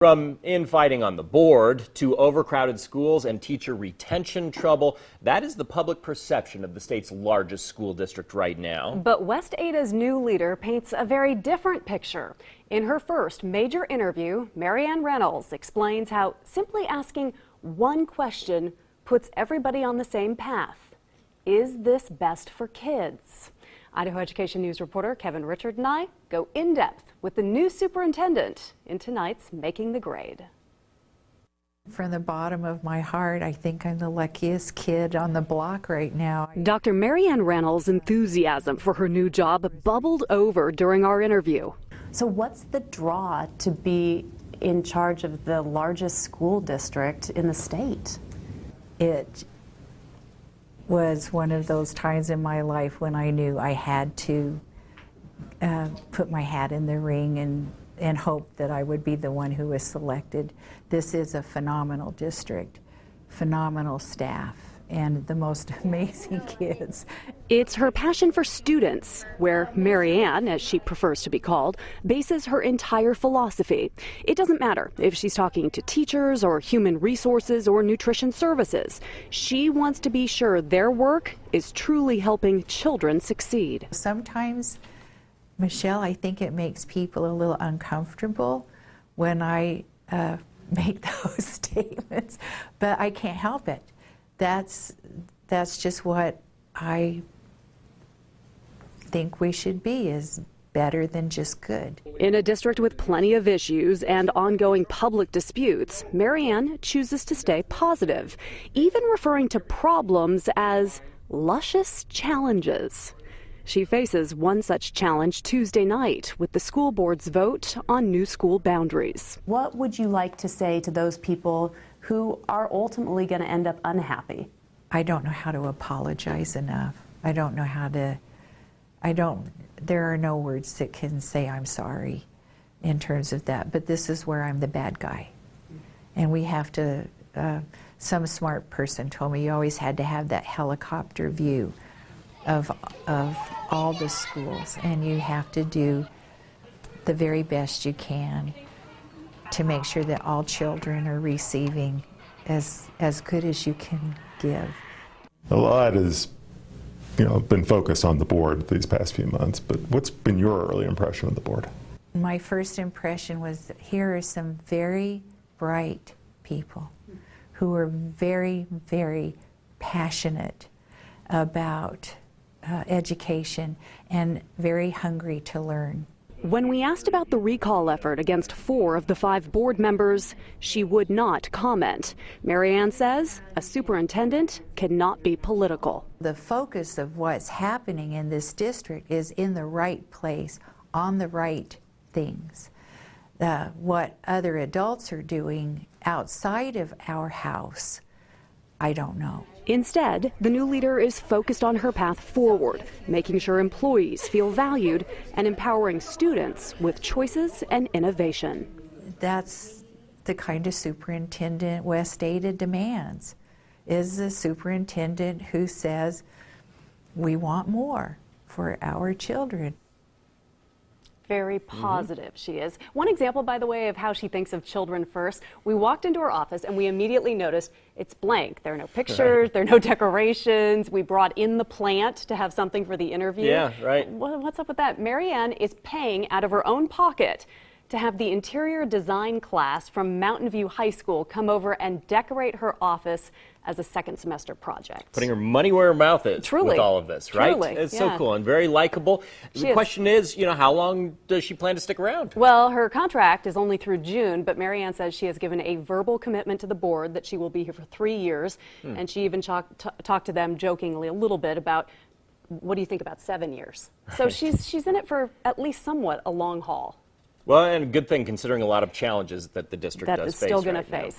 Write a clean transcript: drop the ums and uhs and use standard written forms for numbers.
From infighting on the board to overcrowded schools and teacher retention trouble, that is the public perception of the state's largest school district right now. But West Ada's new leader paints a very different picture. In her first major interview, Rannells explains how simply asking one question puts everybody on the same path. Is this best for kids? Idaho Education News reporter Kevin Richard and I go in depth with the new superintendent in tonight's Making the Grade. From the bottom of my heart, I think I'm the luckiest kid on the block right now. Dr. Rannells' enthusiasm for her new job bubbled over during our interview. So what's the draw to be in charge of the largest school district in the state? It was one of those times in my life when I knew I had to put my hat in the ring and hope that I would be the one who was selected. This is a phenomenal district, phenomenal staff, and the most amazing kids. It's her passion for students, where Marianne, as she prefers to be called, bases her entire philosophy. It doesn't matter if she's talking to teachers or human resources or nutrition services. She wants to be sure their work is truly helping children succeed. Sometimes, Michelle, I think it makes people a little uncomfortable when I make those statements, but I can't help it. That's just what I think we should be, is better than just good. In a district with plenty of issues and ongoing public disputes, Marianne chooses to stay positive, even referring to problems as luscious challenges. She faces one such challenge Tuesday night with the school board's vote on new school boundaries. What would you like to say to those people who are ultimately going to end up unhappy? I don't know how to apologize enough. I don't know how to, there are no words that can say I'm sorry in terms of that, but this is where I'm the bad guy. And we have to, some smart person told me you always had to have that helicopter view of all the schools, and you have to do the very best you can to make sure that all children are receiving as good as you can give. A lot has, been focused on the board these past few months, but what's been your early impression of the board? My first impression was that here are some very bright people who are very, very passionate about education and very hungry to learn. When we asked about the recall effort against 4 of the 5 board members, she would not comment. Marianne says a superintendent cannot be political. The focus of what's happening in this district is in the right place, on the right things. What other adults are doing outside of our house, I don't know. Instead, the new leader is focused on her path forward, making sure employees feel valued and empowering students with choices and innovation. That's the kind of superintendent West Ada demands, is a superintendent who says, we want more for our children. Very positive she is. One example, by the way, of how she thinks of children first, we walked into her office and we immediately noticed it's blank. There are no pictures, there are no decorations. We brought in the plant to have something for the interview. Yeah, right. What's up with that? Marianne is paying out of her own pocket to have the interior design class from Mountain View High School come over and decorate her office as a second semester project. Putting her money where her mouth is. Truly. With all of this, right? Truly, It's yeah. so cool and very likable. The question is, how long does she plan to stick around? Well, her contract is only through June, but Marianne says she has given a verbal commitment to the board that she will be here for 3 years. And she even talked to them jokingly a little bit about, what do you think about 7 years? So she's in it for at least somewhat a long haul. Well, and a good thing considering a lot of challenges that the district does face That is still going to right now. face.